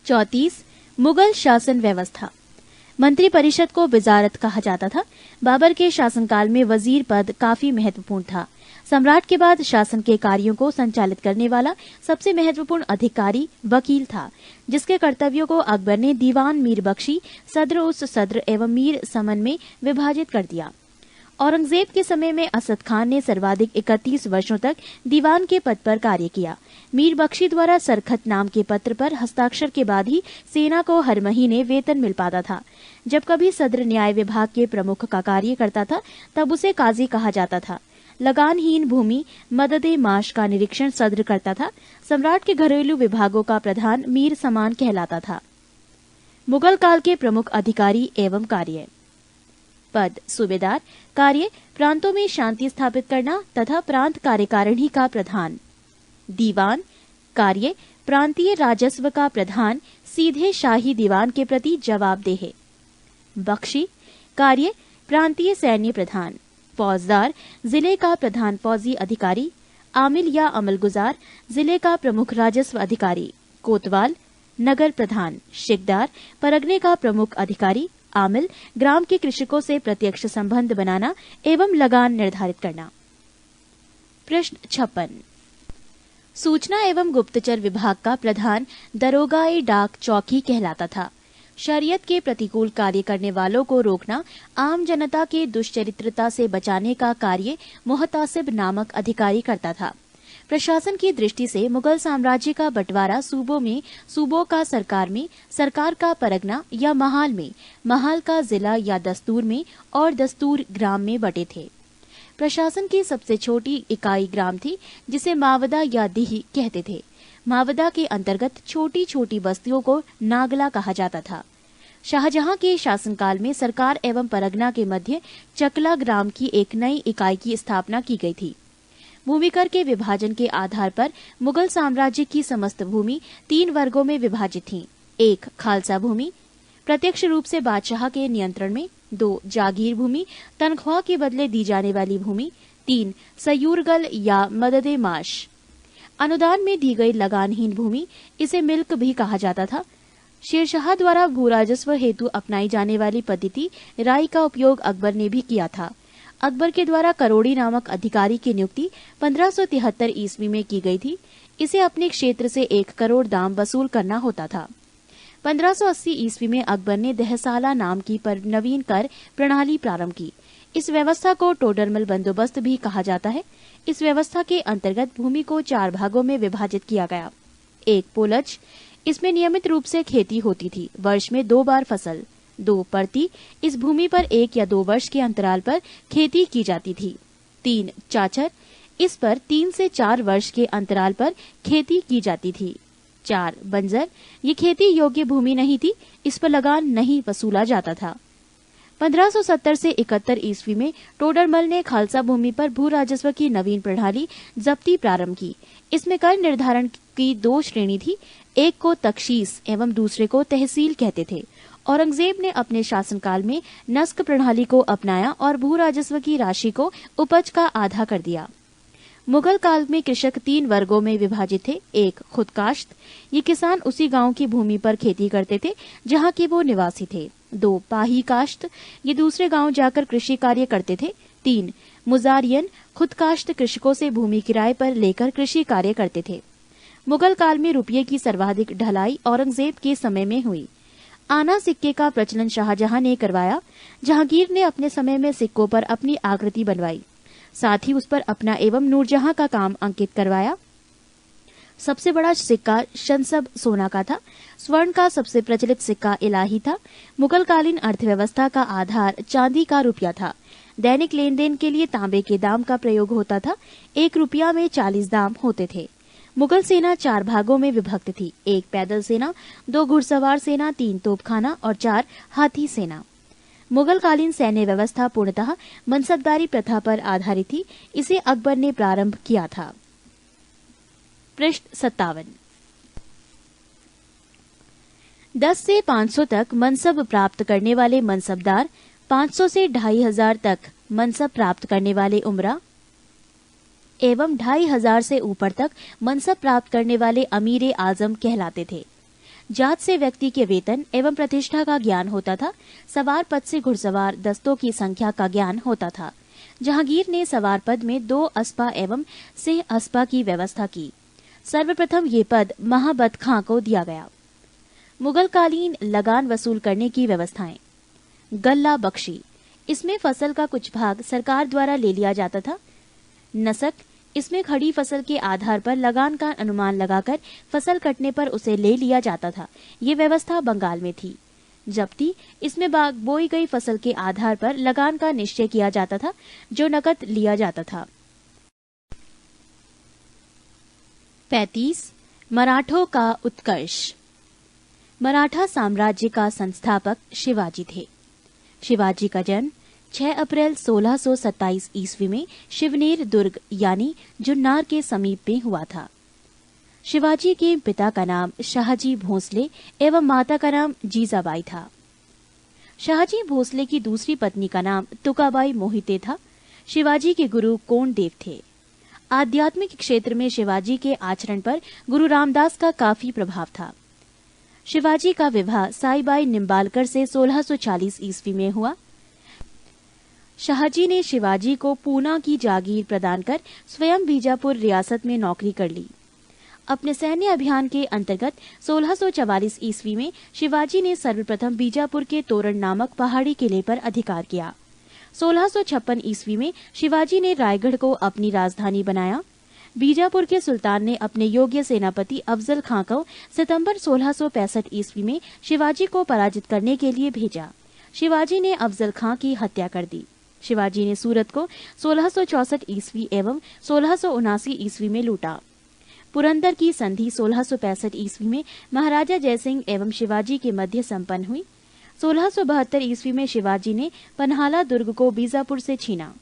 34 मुगल शासन व्यवस्था। मंत्रिपरिषद को विजारत कहा जाता था। बाबर के शासनकाल में वजीर पद काफी महत्वपूर्ण था। सम्राट के बाद शासन के कार्यों को संचालित करने वाला सबसे महत्वपूर्ण अधिकारी वकील था, जिसके कर्तव्यों को अकबर ने दीवान मीर बख्शी, सद्र उस सद्र एवं मीर समन में विभाजित कर दिया। औरंगजेब के समय में असद खान ने सर्वाधिक 31 वर्षों तक दीवान के पद पर कार्य किया। मीर बख्शी द्वारा सरखत नाम के पत्र पर हस्ताक्षर के बाद ही सेना को हर महीने वेतन मिल पाता था। जब कभी सद्र न्याय विभाग के प्रमुख का कार्य करता था, तब उसे काजी कहा जाता था। लगानहीन भूमि मददे माश का निरीक्षण सद्र करता था। सम्राट के घरेलू विभागों का प्रधान मीर समान कहलाता था। मुगल काल के प्रमुख अधिकारी एवं कार्य। पद सूबेदार। कार्य प्रांतों में शांति स्थापित करना तथा प्रांत कार्यकारिणी का प्रधान। दीवान। कार्य प्रांतीय राजस्व का प्रधान सीधे शाही दीवान के प्रति जवाबदेह है। बख्शी। कार्य प्रांतीय सैन्य प्रधान। फौजदार जिले का प्रधान फौजी अधिकारी। आमिल या अमलगुजार जिले का प्रमुख राजस्व अधिकारी। कोतवाल नगर प्रधान। शिकदार परगने का प्रमुख अधिकारी। आमिल ग्राम के कृषकों से प्रत्यक्ष संबंध बनाना एवं लगान निर्धारित करना। प्रश्न 56। सूचना एवं गुप्तचर विभाग का प्रधान दरोगाए डाक चौकी कहलाता था। शरीयत के प्रतिकूल कार्य करने वालों को रोकना, आम जनता के दुष्चरित्रता से बचाने का कार्य मुहतासिब नामक अधिकारी करता था। प्रशासन की दृष्टि से मुगल साम्राज्य का बंटवारा सूबों में, सूबों का सरकार में, सरकार का परगना या महाल में, महाल का जिला या दस्तूर में और दस्तूर ग्राम में बटे थे। प्रशासन की सबसे छोटी इकाई ग्राम थी, जिसे मावदा या दीह कहते थे। मावदा के अंतर्गत छोटी छोटी बस्तियों को नागला कहा जाता था। शाहजहां के शासनकाल में सरकार एवं परगना के मध्य चकला ग्राम की एक नई इकाई की स्थापना की गई थी। भूमिकर के विभाजन के आधार पर मुगल साम्राज्य की समस्त भूमि 3 वर्गों में विभाजित थी। 1 खालसा भूमि, प्रत्यक्ष रूप से बादशाह के नियंत्रण में। 2 जागीर भूमि, तनख्वाह के बदले दी जाने वाली भूमि। 3 सयूरगल या मददे माश, अनुदान में दी गई लगानहीन भूमि। इसे मिल्क भी कहा जाता था। शेरशाह द्वारा भूराजस्व हेतु अपनाई जाने वाली पद्धति राई का उपयोग अकबर ने भी किया था। अकबर के द्वारा करोड़ी नामक अधिकारी की नियुक्ति 1573 ईस्वी में की गई थी। इसे अपने क्षेत्र से 1 करोड़ दाम वसूल करना होता था। 1580 ईस्वी में अकबर ने दहसाला नाम की नवीन कर प्रणाली प्रारंभ की। इस व्यवस्था को टोडरमल बंदोबस्त भी कहा जाता है। इस व्यवस्था के अंतर्गत भूमि को 4 भागों में विभाजित किया गया। 1 पोलज, इसमें नियमित रूप से खेती होती थी। वर्ष में 2 बार फसल। 2 परती, इस भूमि पर 1 या 2 वर्ष के अंतराल पर खेती की जाती थी। 3 चाचर, इस पर 3 से 4 वर्ष के अंतराल पर खेती की जाती थी। 4 बंजर, ये खेती योग्य भूमि नहीं थी, इस पर लगान नहीं वसूला जाता था। 1570 से 71 ईस्वी में टोडरमल ने खालसा भूमि पर भू राजस्व की नवीन प्रणाली जब्ती प्रारंभ की। इसमें कर निर्धारण की 2 श्रेणी थी। एक को तख्शीस एवं दूसरे को तहसील कहते थे। औरंगजेब ने अपने शासनकाल में नस्क प्रणाली को अपनाया और भू राजस्व की राशि को उपज का आधा कर दिया। मुगल काल में कृषक 3 वर्गों में विभाजित थे। 1 खुदकाश्त, ये किसान उसी गांव की भूमि पर खेती करते थे जहां के वो निवासी थे। 2 पाही काश्त, ये दूसरे गांव जाकर कृषि कार्य करते थे। 3 मुजारियन, खुदकाश्त कृषकों से भूमि किराए पर लेकर कृषि कार्य करते थे। मुगल काल में रुपये की सर्वाधिक ढलाई औरंगजेब के समय में हुई। आना सिक्के का प्रचलन शाहजहां ने करवाया। जहांगीर ने अपने समय में सिक्कों पर अपनी आकृति बनवाई, साथ ही उस पर अपना एवं नूरजहां का काम अंकित करवाया। सबसे बड़ा सिक्का शनसब सोना का था। स्वर्ण का सबसे प्रचलित सिक्का इलाही था। मुगलकालीन अर्थव्यवस्था का आधार चांदी का रुपया था। दैनिक लेन देन के लिए तांबे के दाम का प्रयोग होता था। 1 रुपया में 40 दाम होते थे। मुगल सेना 4 भागों में विभक्त थी। 1 पैदल सेना, 2 घुड़सवार सेना, 3 तोपखाना और 4 हाथी सेना। मुगलकालीन सैन्य व्यवस्था पूर्णतः मनसबदारी प्रथा पर आधारित थी। इसे अकबर ने प्रारंभ किया था। प्रश्न 57। 10 से 500 तक मनसब प्राप्त करने वाले मनसबदार, 500 से 2500 तक मनसब प्राप्त करने वाले उमरा एवं 2500 से ऊपर तक मनसब प्राप्त करने वाले अमीर आजम कहलाते थे। जात से व्यक्ति के वेतन एवं प्रतिष्ठा का ज्ञान होता था। सवार पद से घुड़सवार दस्तों की संख्या का ज्ञान होता था। जहांगीर ने सवार पद में 2 अस्पा एवं सिंह अस्पा की व्यवस्था की। सर्वप्रथम ये पद महाबत खां को दिया गया। मुगल कालीन लगान वसूल करने की व्यवस्थाएं। गल्ला बख्शी, इसमें फसल का कुछ भाग सरकार द्वारा ले लिया जाता था। नसक, इसमें खड़ी फसल के आधार पर लगान का अनुमान लगाकर फसल कटने पर उसे ले लिया जाता था। ये व्यवस्था बंगाल में थी। जब्ती, इसमें बोई गई फसल के आधार पर लगान का निश्चय किया जाता था, जो नकद लिया जाता था। 35. मराठों का उत्कर्ष। मराठा साम्राज्य का संस्थापक शिवाजी थे। शिवाजी का जन्म 6 अप्रैल 1627 ईस्वी में शिवनेर दुर्ग यानी जुन्नार के समीप में हुआ था। शिवाजी के पिता का नाम शाहजी भोसले एवं माता का नाम जीजाबाई था। शाहजी भोसले की दूसरी पत्नी का नाम तुकाबाई मोहिते था। शिवाजी के गुरु कोंडदेव थे। आध्यात्मिक क्षेत्र में शिवाजी के आचरण पर गुरु रामदास का काफी प्रभाव था। शिवाजी का विवाह साईबाई निम्बालकर से 1640 ईस्वी में हुआ। शाहजी ने शिवाजी को पूना की जागीर प्रदान कर स्वयं बीजापुर रियासत में नौकरी कर ली। अपने सैन्य अभियान के अंतर्गत 1644 ईस्वी में शिवाजी ने सर्वप्रथम बीजापुर के तोरण नामक पहाड़ी किले पर अधिकार किया। 1656 ईस्वी में शिवाजी ने रायगढ़ को अपनी राजधानी बनाया। बीजापुर के सुल्तान ने अपने योग्य सेनापति अफजल खां को सितंबर 1665 ईस्वी में शिवाजी को पराजित करने के लिए भेजा। शिवाजी ने अफजल खां की हत्या कर दी। शिवाजी ने सूरत को 1664 ईस्वी एवं 1679 ईस्वी में लूटा। पुरंदर की संधि 1665 ईस्वी में महाराजा जयसिंह एवं शिवाजी के मध्य संपन्न हुई। 1672 ईस्वी में शिवाजी ने पन्हाला दुर्ग को बीजापुर से छीना।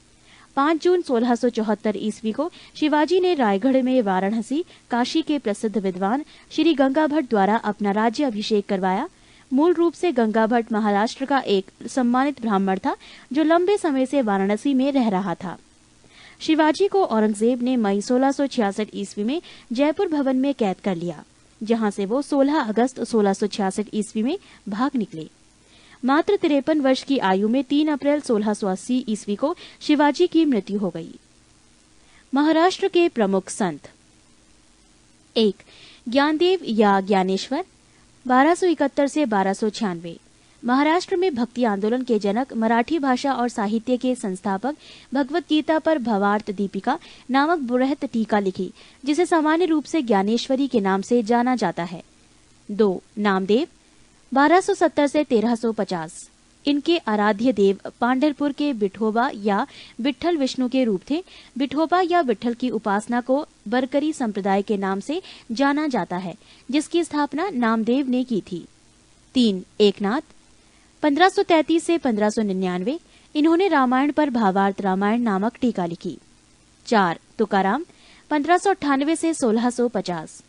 5 जून 1674 ईस्वी को शिवाजी ने रायगढ़ में वाराणसी काशी के प्रसिद्ध विद्वान श्री गंगा भट्ट द्वारा अपना राज्य अभिषेक करवाया। मूल रूप से गंगा भट्ट महाराष्ट्र का एक सम्मानित ब्राह्मण था, जो लंबे समय से वाराणसी में रह रहा था। शिवाजी को औरंगजेब ने मई 1666 ईस्वी में जयपुर भवन में कैद कर लिया, जहां से वो 16 अगस्त 1666 ईस्वी में भाग निकले। मात्र 53 वर्ष की आयु में 3 अप्रैल 1680 ईस्वी को शिवाजी की मृत्यु हो गई। महाराष्ट्र के प्रमुख संत। 1. ज्ञानदेव या ज्ञानेश्वर 1271 से 1296। महाराष्ट्र में भक्ति आंदोलन के जनक, मराठी भाषा और साहित्य के संस्थापक, भगवत गीता पर भवार्थ दीपिका नामक बृहत टीका लिखी, जिसे सामान्य रूप से ज्ञानेश्वरी के नाम से जाना जाता है। 2. नामदेव 1270 से 1350। इनके आराध्य देव पांढरपुर के विठोबा या विठल विष्णु के रूप थे। विठोबा या विठल की उपासना को बरकरी संप्रदाय के नाम से जाना जाता है, जिसकी स्थापना नामदेव ने की थी। 3. एकनाथ 1533 से 1599। इन्होंने रामायण पर भावार्थ रामायण नामक टीका लिखी। 4. तुकाराम 1598 से 1650।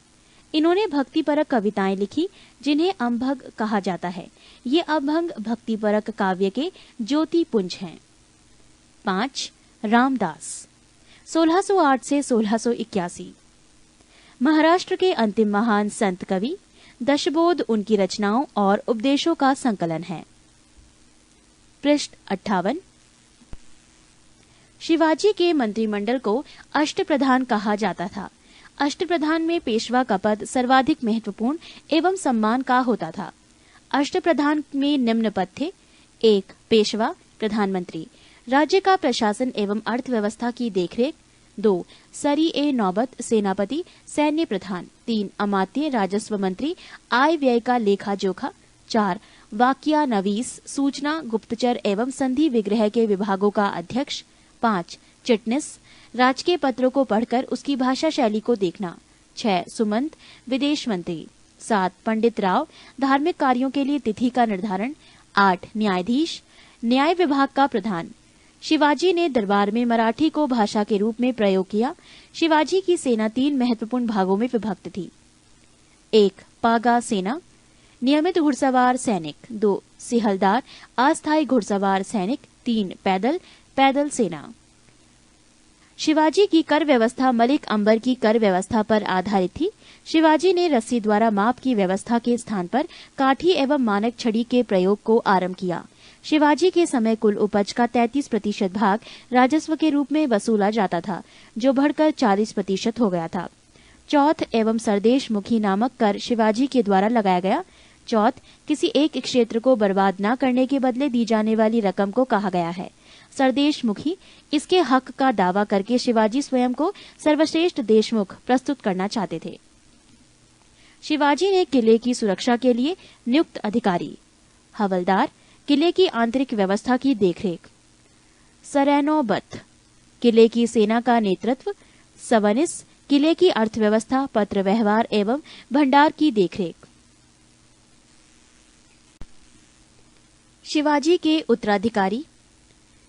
इन्होंने भक्तिपरक कविताएं लिखी, जिन्हें अम्भग कहा जाता है। ये अभंग भक्तिपरक काव्य के ज्योति पुंज हैं। 5. रामदास 1608 से 1681। महाराष्ट्र के अंतिम महान संत कवि। दशबोध उनकी रचनाओं और उपदेशों का संकलन है। पृष्ठ 58। शिवाजी के मंत्रिमंडल को अष्टप्रधान कहा जाता था। अष्टप्रधान में पेशवा का पद सर्वाधिक महत्वपूर्ण एवं सम्मान का होता था। अष्टप्रधान में निम्न पद थे। 1. पेशवा प्रधानमंत्री, राज्य का प्रशासन एवं अर्थव्यवस्था की देखरेख। 2. सरी ए नौबत सेनापति, सैन्य प्रधान। 3. अमात्य राजस्व मंत्री, आय व्यय का लेखा जोखा। 4. वाक्यानवीस सूचना गुप्तचर एवं संधि विग्रह के विभागों का अध्यक्ष। 5. चिटनिस, राजकीय पत्रों को पढ़कर उसकी भाषा शैली को देखना। 6. सुमंत, विदेश मंत्री। 7. पंडित राव, धार्मिक कार्यों के लिए तिथि का निर्धारण। 8. न्यायाधीश, न्याय विभाग का प्रधान। शिवाजी ने दरबार में मराठी को भाषा के रूप में प्रयोग किया। शिवाजी की सेना 3 महत्वपूर्ण भागों में विभक्त थी। 1. पागा सेना, नियमित घुड़सवार सैनिक। 2. सिहलदार, अस्थायी घुड़सवार सैनिक। 3. पैदल सेना। शिवाजी की कर व्यवस्था मलिक अंबर की कर व्यवस्था पर आधारित थी। शिवाजी ने रस्सी द्वारा माप की व्यवस्था के स्थान पर काठी एवं मानक छड़ी के प्रयोग को आरंभ किया। शिवाजी के समय कुल उपज का 33% भाग राजस्व के रूप में वसूला जाता था, जो बढ़कर 40% हो गया था। चौथ एवं सरदेश मुखी नामक कर शिवाजी के द्वारा लगाया गया। चौथ किसी एक क्षेत्र को बर्बाद न करने के बदले दी जाने वाली रकम को कहा गया है। सरदेश मुखी इसके हक का दावा करके शिवाजी स्वयं को सर्वश्रेष्ठ देशमुख प्रस्तुत करना चाहते थे। शिवाजी ने किले की सुरक्षा के लिए नियुक्त अधिकारी, हवलदार, किले की आंतरिक व्यवस्था की देखरेख, सरैनोबत, किले की सेना का नेतृत्व, सवनिस, किले की अर्थव्यवस्था, पत्र व्यवहार एवं भंडार की देखरेख। शिवाजी के उत्तराधिकारी।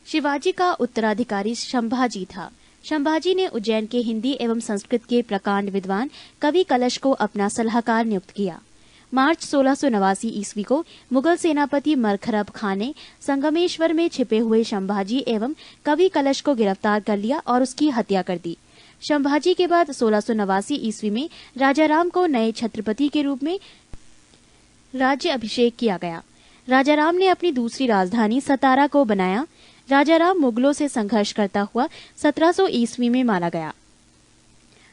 शिवाजी का उत्तराधिकारी संभाजी था। संभाजी ने उज्जैन के हिंदी एवं संस्कृत के प्रकांड विद्वान कवि कलश को अपना सलाहकार नियुक्त किया। मार्च 1689 ईस्वी को मुगल सेनापति मरखरब खां ने संगमेश्वर में छिपे हुए संभाजी एवं कवि कलश को गिरफ्तार कर लिया और उसकी हत्या कर दी। संभाजी के बाद 1689 ईस्वी में राजाराम को नए छत्रपति के रूप में राज्य अभिषेक किया गया। राजाराम ने अपनी दूसरी राजधानी सतारा को बनाया। राजाराम मुगलों से संघर्ष करता हुआ 1700 ईस्वी में मारा गया।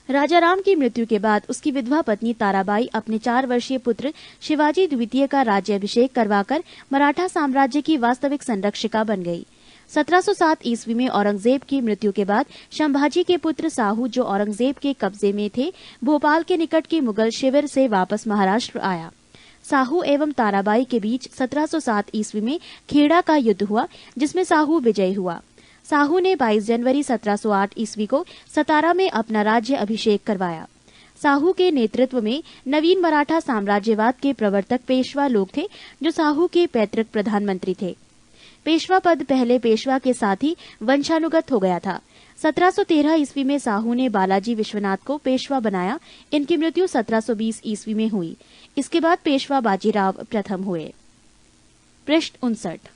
राजाराम की मृत्यु के बाद उसकी विधवा पत्नी ताराबाई अपने 4 वर्षीय पुत्र शिवाजी द्वितीय का राज्याभिषेक करवाकर मराठा साम्राज्य की वास्तविक संरक्षिका बन गई। 1707 ईस्वी में औरंगजेब की मृत्यु के बाद संभाजी के पुत्र साहू, जो औरंगजेब के कब्जे में थे, भोपाल के निकट के मुगल शिविर से वापस महाराष्ट्र आया। साहू एवं ताराबाई के बीच 1707 ईस्वी में खेड़ा का युद्ध हुआ, जिसमें साहू विजयी हुआ। साहू ने 22 जनवरी 1708 ईस्वी को सतारा में अपना राज्य अभिषेक करवाया। साहू के नेतृत्व में नवीन मराठा साम्राज्यवाद के प्रवर्तक पेशवा लोग थे, जो साहू के पैतृक प्रधानमंत्री थे। पेशवा पद पहले पेशवा के साथ ही वंशानुगत हो गया था। 1713 ईस्वी में साहू ने बालाजी विश्वनाथ को पेशवा बनाया। इनकी मृत्यु 1720 ईस्वी में हुई। इसके बाद पेशवा बाजीराव प्रथम हुए। पृष्ठ 59।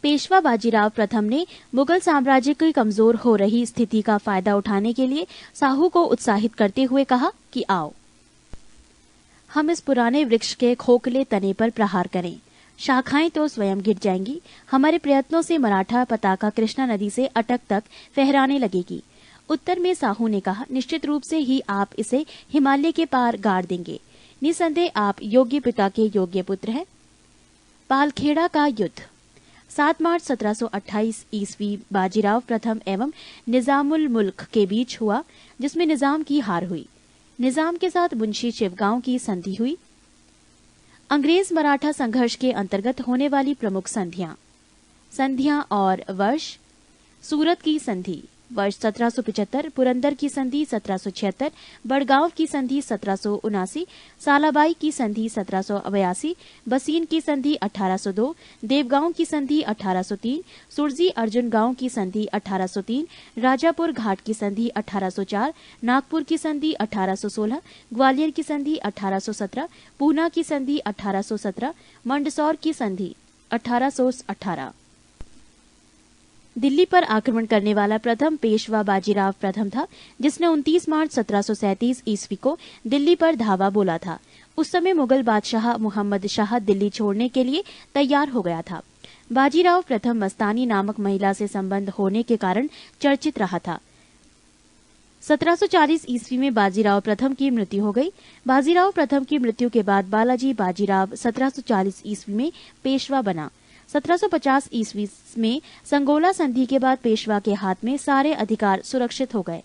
पेशवा बाजीराव प्रथम ने मुगल साम्राज्य की कमजोर हो रही स्थिति का फायदा उठाने के लिए साहू को उत्साहित करते हुए कहा कि आओ, हम इस पुराने वृक्ष के खोखले तने पर प्रहार करें। शाखाएं तो स्वयं गिर जाएंगी। हमारे प्रयत्नों से मराठा पताका कृष्णा नदी से अटक तक फहराने लगेगी। उत्तर में साहू ने कहा, निश्चित रूप से ही आप इसे हिमालय के पार गाड़ देंगे। निसंदेह आप योग्य पिता के योग्य पुत्र हैं। पालखेड़ा का युद्ध 7 मार्च 1728 ईस्वी बाजीराव प्रथम एवं निजामुल मुल्क के बीच हुआ, जिसमें निजाम की हार हुई। निजाम के साथ मुंशी शिवगांव की संधि हुई। अंग्रेज मराठा संघर्ष के अंतर्गत होने वाली प्रमुख संधियां और वर्ष: सूरत की संधि वर्ष 1775, पुरंदर की संधि 1776, बड़गांव की संधि 1779, सालाबाई की संधि 1782, बसीन की संधि 1802, देवगांव की संधि 1803, सुरजी अर्जुन गांव की संधि 1803, राजापुर घाट की संधि 1804, नागपुर की संधि 1816, ग्वालियर की संधि 1817, पूना की संधि 1817, मंदसौर की संधि 1818। दिल्ली पर आक्रमण करने वाला प्रथम पेशवा बाजीराव प्रथम था, जिसने 29 मार्च 1737 ईस्वी को दिल्ली पर धावा बोला था। उस समय मुगल बादशाह मुहम्मद शाह दिल्ली छोड़ने के लिए तैयार हो गया था। बाजीराव प्रथम मस्तानी नामक महिला से संबंध होने के कारण चर्चित रहा था। 1740 ईस्वी में बाजीराव प्रथम की मृत्यु हो गई। बाजीराव प्रथम की मृत्यु के बाद बालाजी बाजीराव 1740 ईस्वी में पेशवा बना। 1750 ईस्वी में संगोला संधि के बाद पेशवा के हाथ में सारे अधिकार सुरक्षित हो गए।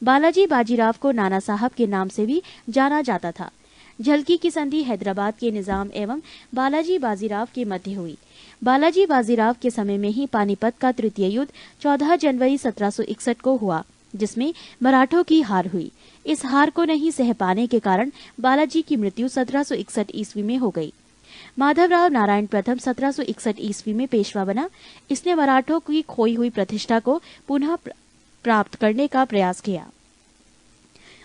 बालाजी बाजीराव को नाना साहब के नाम से भी जाना जाता था। झलकी की संधि हैदराबाद के निजाम एवं बालाजी बाजीराव के मध्य हुई। बालाजी बाजीराव के समय में ही पानीपत का तृतीय युद्ध 14 जनवरी 1761 को हुआ, जिसमें मराठों की हार हुई। इस हार को नहीं सह पाने के कारण बालाजी की मृत्यु 1761 ईस्वी में हो गई। माधवराव नारायण प्रथम 1761 ईस्वी में पेशवा बना। इसने मराठों की खोई हुई प्रतिष्ठा को पुनः प्राप्त करने का प्रयास किया।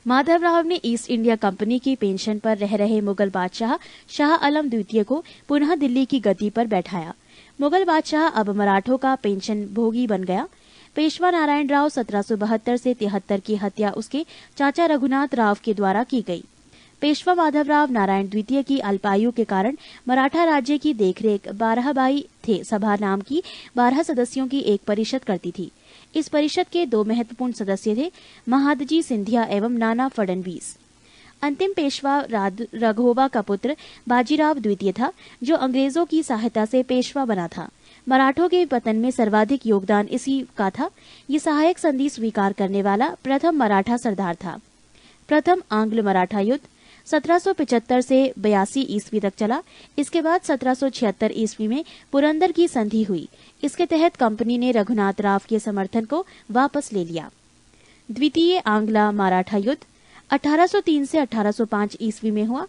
माधवराव ने ईस्ट इंडिया कंपनी की पेंशन पर रह रहे मुगल बादशाह शाह आलम द्वितीय को पुनः दिल्ली की गद्दी पर बैठाया। मुगल बादशाह अब मराठों का पेंशन भोगी बन गया। पेशवा नारायण राव 1772 से 73 की हत्या उसके चाचा रघुनाथ राव के द्वारा की गई। पेशवा माधवराव नारायण द्वितीय की अल्पायु के कारण मराठा राज्य की देखरेख 12 बाई थे सभा नाम की 12 सदस्यों की एक परिषद करती थी। इस परिषद के 2 महत्वपूर्ण सदस्य थे महादजी सिंधिया एवं नाना फडणवीस। अंतिम पेशवा राघोबा का पुत्र बाजीराव द्वितीय था, जो अंग्रेजों की सहायता से पेशवा बना था। मराठों के पतन में सर्वाधिक योगदान इसी का था। ये सहायक संधि स्वीकार करने वाला प्रथम मराठा सरदार था। प्रथम आंग्ल मराठा युद्ध 1775 से 82 ईस्वी तक चला। इसके बाद 1776 ईस्वी में पुरंदर की संधि हुई। इसके तहत कंपनी ने रघुनाथ राव के समर्थन को वापस ले लिया। द्वितीय आंग्ला मराठा युद्ध 1803 से 1805 ईस्वी में हुआ।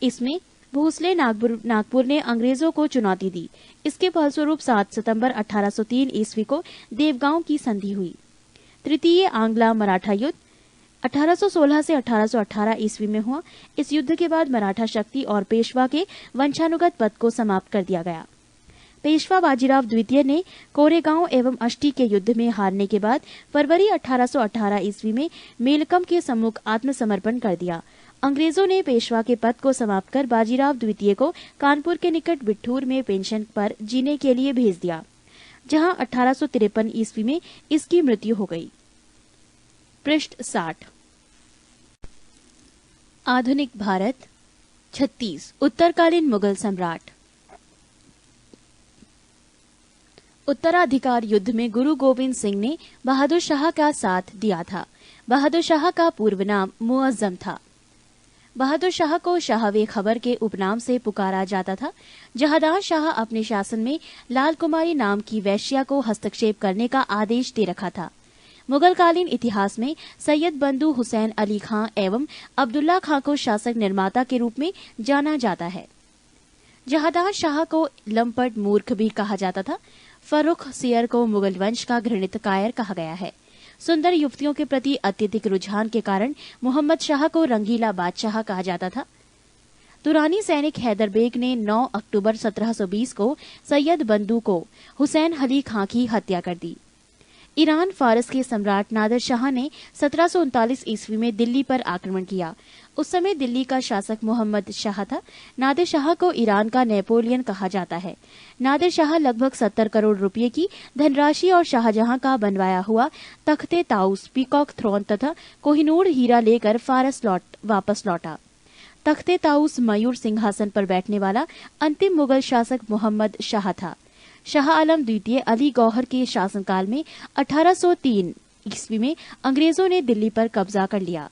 इसमें भोसले नागपुर ने अंग्रेजों को चुनौती दी। इसके फलस्वरूप 7 सितंबर 1803 ईस्वी को देवगांव की संधि हुई। तृतीय आंग्ला मराठा युद्ध 1816 से 1818 ईस्वी में हुआ। इस युद्ध के बाद मराठा शक्ति और पेशवा के वंशानुगत पद को समाप्त कर दिया गया। पेशवा बाजीराव द्वितीय ने कोरेगांव एवं अष्टी के युद्ध में हारने के बाद फरवरी 1818 ईस्वी में मेलकम के सम्मुख आत्मसमर्पण कर दिया। अंग्रेजों ने पेशवा के पद को समाप्त कर बाजीराव द्वितीय को कानपुर के निकट बिठूर में पेंशन पर जीने के लिए भेज दिया, जहां 1853 ईस्वी में इसकी मृत्यु हो गई। पृष्ठ 60। आधुनिक भारत 36 उत्तरकालीन मुगल सम्राट। उत्तराधिकार युद्ध में गुरु गोविंद सिंह ने बहादुर शाह का साथ दिया था। बहादुर शाह का पूर्व नाम मुअज्जम था। बहादुर शाह को शाहवे खबर के उपनाम से पुकारा जाता था। जहांदार शाह अपने शासन में लाल कुमारी नाम की वैश्या को हस्तक्षेप करने का आदेश दे रखा था। मुगलकालीन इतिहास में सैयद बंधु हुसैन अली खां एवं अब्दुल्ला खां को शासक निर्माता के रूप में जाना जाता है। जहांदार शाह को लंपट मूर्ख भी कहा जाता था। फर्रुख सियर को मुगल वंश का घृणित कायर कहा गया है। सुंदर युवतियों के प्रति अत्यधिक रुझान के कारण मोहम्मद शाह को रंगीला बादशाह कहा जाता था। तुरानी सैनिक हैदर बेग ने 9 अक्टूबर 1720 को सैयद बंधु को हुसैन अली खां की हत्या कर दी। ईरान फारस के सम्राट नादिर शाह ने 1739 ईस्वी में दिल्ली पर आक्रमण किया। उस समय दिल्ली का शासक मोहम्मद शाह था। नादिर शाह को ईरान का नेपोलियन कहा जाता है। नादिर शाह लगभग 70 करोड़ रुपए की धनराशि और शाहजहां का बनवाया हुआ तख्ते ताउस, पीकॉक थ्रोन तथा कोहिनूर हीरा लेकर फारस वापस लौटा। तख्ते ताउस मयूर सिंहासन पर बैठने वाला अंतिम मुगल शासक मोहम्मद शाह था। शाह आलम द्वितीय अली गौहर के शासनकाल में 1803 ईस्वी में अंग्रेजों ने दिल्ली पर कब्जा कर लिया।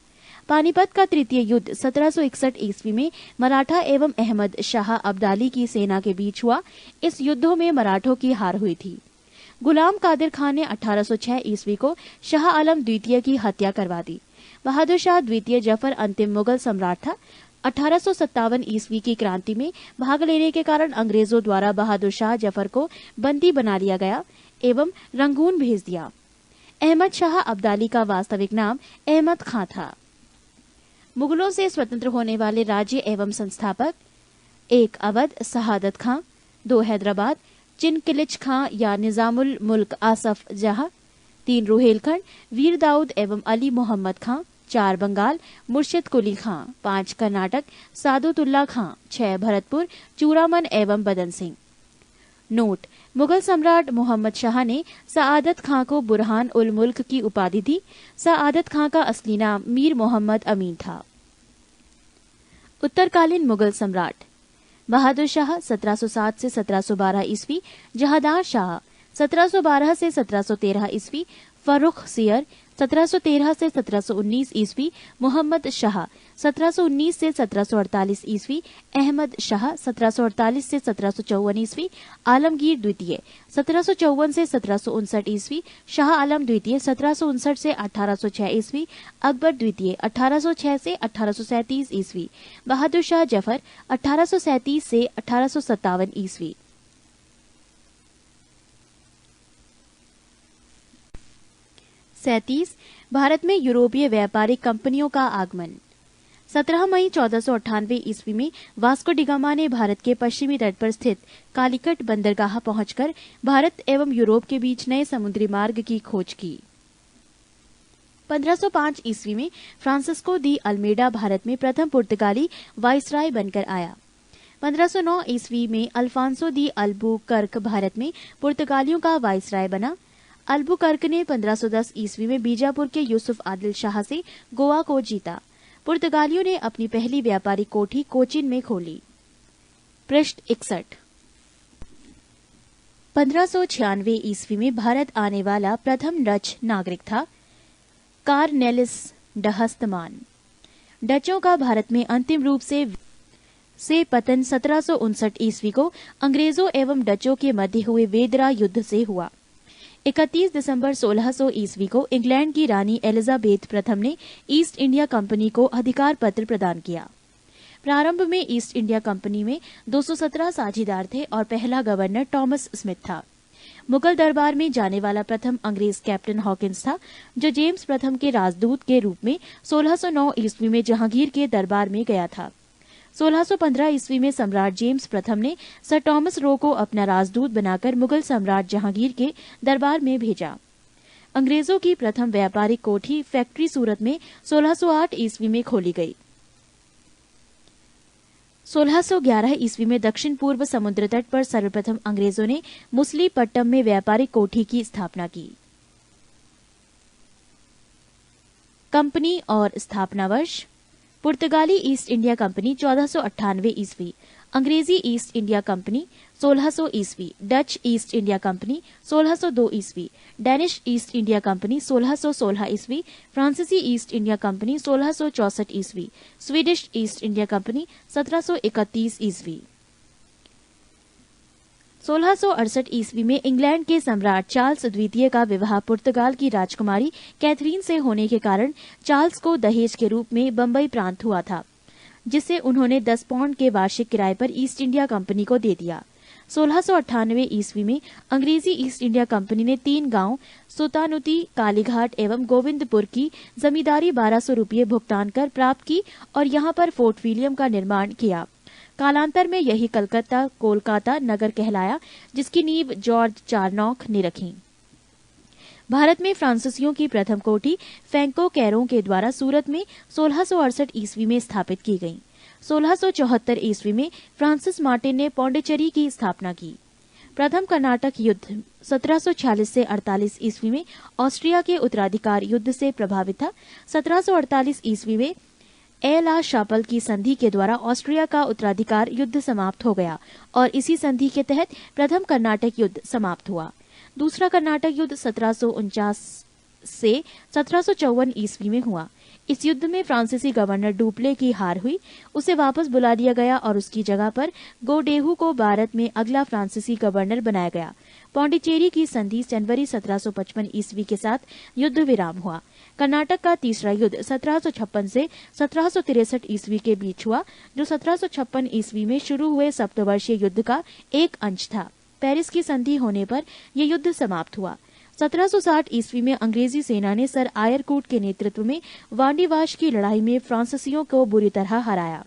पानीपत का तृतीय युद्ध 1761 ईस्वी में मराठा एवं अहमद शाह अब्दाली की सेना के बीच हुआ। इस युद्धों में मराठों की हार हुई थी। गुलाम कादिर खान ने 1806 ईस्वी को शाह आलम द्वितीय की हत्या करवा दी। बहादुर शाह द्वितीय जफर अंतिम मुगल सम्राट था। 1857 ईस्वी की क्रांति में भाग लेने के कारण अंग्रेजों द्वारा बहादुर शाह जफर को बंदी बना लिया गया एवं रंगून भेज दिया। अहमद शाह अब्दाली का वास्तविक नाम अहमद खां था। मुगलों से स्वतंत्र होने वाले राज्य एवं संस्थापक 1 अवध शहादत खां, 2 हैदराबाद चिनकिलिच खां या निजामुल मुल्क आसफ जहां, 3 रुहेलखंड वीर दाऊद एवं अली मोहम्मद खां, 4 बंगाल मुर्शिद कुली खां, 5 कर्नाटक सादुतुल्ला खां, 6 भरतपुर चूड़ामन एवं बदन सिंह। नोट: मुगल सम्राट मोहम्मद शाह ने सआदत खां को बुरहान उल मुल्क की उपाधि दी। सआदत खां का असली नाम मीर मोहम्मद अमीन था। उत्तरकालीन मुगल सम्राट: बहादुर शाह 1707 से 1712 ईस्वी, जहांदार शाह 1712 से 1713 ईस्वी, फर्रुख सियर 1713 से 1719 ईस्वी, मोहम्मद शाह 1719 से 1748 ईस्वी, अहमद शाह 1748 से 1754 ईस्वी, आलमगीर द्वितीय 1754 से 1759 ईस्वी, शाह आलम द्वितीय 1759 से 1806 ईस्वी, अकबर द्वितीय 1806 से 1837 ईस्वी, बहादुर शाह जफर 1837 से 1857 ईस्वी। भारत में यूरोपीय व्यापारिक कंपनियों का आगमन। 17 मई 1498 ईस्वी में वास्को डिगामा ने भारत के पश्चिमी तट पर स्थित कालीकट बंदरगाह पहुंचकर भारत एवं यूरोप के बीच नए समुद्री मार्ग की खोज की। 1505 ईस्वी में फ्रांसिस्को दी अल्मेडा भारत में प्रथम पुर्तगाली वाइसराय बनकर आया। 1509 ईस्वी में अल्फांसो दी अल्बुकर्क भारत में पुर्तगालियों का वाइसराय बना। अल्बुकर्क ने 1510 ईस्वी में बीजापुर के यूसुफ आदिल शाह से गोवा को जीता। पुर्तगालियों ने अपनी पहली व्यापारिक कोठी कोचीन में खोली। पृष्ठ 61। 1596 ईस्वी में भारत आने वाला प्रथम डच नागरिक था कार्नेलिस डहस्तमान। डचों का भारत में अंतिम रूप से पतन 1759 ईस्वी को अंग्रेजों एवं डचों के मध्य हुए वेदरा युद्ध से हुआ। 31 दिसंबर 1600 ईस्वी को इंग्लैंड की रानी एलिजाबेथ प्रथम ने ईस्ट इंडिया कंपनी को अधिकार पत्र प्रदान किया। प्रारंभ में ईस्ट इंडिया कंपनी में 217 साझीदार थे और पहला गवर्नर टॉमस स्मिथ था। मुगल दरबार में जाने वाला प्रथम अंग्रेज कैप्टन हॉकिंस था, जो जेम्स प्रथम के राजदूत के रूप में 1609 ईस्वी में जहांगीर के दरबार में गया था। 1615 ईस्वी में सम्राट जेम्स प्रथम ने सर टॉमस रो को अपना राजदूत बनाकर मुगल सम्राट जहांगीर के दरबार में भेजा। अंग्रेजों की प्रथम व्यापारिक कोठी फैक्ट्री सूरत में 1608 ईस्वी में खोली गई। 1611 ईस्वी में दक्षिण पूर्व समुद्र तट पर सर्वप्रथम अंग्रेजों ने मुसलीपट्टम में व्यापारिक कोठी की स्थापना की। कंपनी और स्थापना वर्ष। पुर्तगाली ईस्ट इंडिया कंपनी 1498 ईस्वी, अंग्रेजी ईस्ट इंडिया कंपनी 1600 ईस्वी, डच ईस्ट इंडिया कंपनी 1602 ईस्वी, डैनिश ईस्ट इंडिया कंपनी 1616 ईस्वी, फ्रांसीसी ईस्ट इंडिया कंपनी 1664 ईस्वी, स्वीडिश ईस्ट इंडिया कंपनी 1731 ईस्वी। 1668 ईस्वी में इंग्लैंड के सम्राट चार्ल्स द्वितीय का विवाह पुर्तगाल की राजकुमारी कैथरीन से होने के कारण चार्ल्स को दहेज के रूप में बंबई प्रांत हुआ था, जिसे उन्होंने 10 पाउंड के वार्षिक किराए पर ईस्ट इंडिया कंपनी को दे दिया। 1698 ईस्वी में अंग्रेजी ईस्ट इंडिया कंपनी ने 3 गांव सुतानुती, कालीघाट एवं गोविंदपुर की जमींदारी 1200 रुपये भुगतान कर प्राप्त की और यहां पर फोर्ट विलियम का निर्माण किया। कालांतर में यही कलकत्ता कोलकाता नगर कहलाया, जिसकी नींव जॉर्ज चारनॉक ने रखी। भारत में फ्रांसीसियों की प्रथम कोठी फैंको कैरों के द्वारा सूरत में 1668 ईस्वी में स्थापित की गई। 1674 ईस्वी में फ्रांसिस मार्टिन ने पौंडीचेरी की स्थापना की। प्रथम कर्नाटक युद्ध 1746 से 48 ईस्वी में ऑस्ट्रिया के उत्तराधिकार युद्ध से प्रभावित था। 1748 ईस्वी में एला शापल की संधि के द्वारा ऑस्ट्रिया का उत्तराधिकार युद्ध समाप्त हो गया और इसी संधि के तहत प्रथम कर्नाटक युद्ध समाप्त हुआ। दूसरा कर्नाटक युद्ध 1749 से 1754 ईस्वी में हुआ। इस युद्ध में फ्रांसीसी गवर्नर डुप्ले की हार हुई, उसे वापस बुला लिया गया और उसकी जगह पर गोडेहू को भारत में अगला फ्रांसीसी गवर्नर बनाया गया। पौंडीचेरी की संधि जनवरी 1755 ईस्वी के साथ युद्ध विराम हुआ। कर्नाटक का तीसरा युद्ध 1756 से 1763 ईस्वी के बीच हुआ, जो 1756 ईस्वी में शुरू हुए सप्तवर्षीय युद्ध का एक अंश था। पेरिस की संधि होने पर यह युद्ध समाप्त हुआ। 1760 ईस्वी में अंग्रेजी सेना ने सर आयरकूट के नेतृत्व में वांडीवाश की लड़ाई में फ्रांसीसियों को बुरी तरह हराया।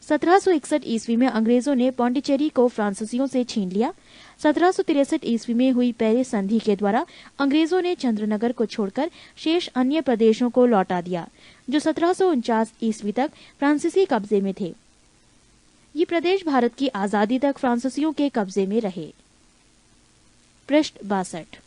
1761 ईस्वी में अंग्रेजों ने पौंडीचेरी को फ्रांसीसियों से छीन लिया। 1763 ईस्वी में हुई पेरिस संधि के द्वारा अंग्रेजों ने चंद्रनगर को छोड़कर शेष अन्य प्रदेशों को लौटा दिया, जो 1749 ईस्वी तक फ्रांसीसी कब्जे में थे। ये प्रदेश भारत की आजादी तक फ्रांसीसियों के कब्जे में रहे। पृष्ठ 62।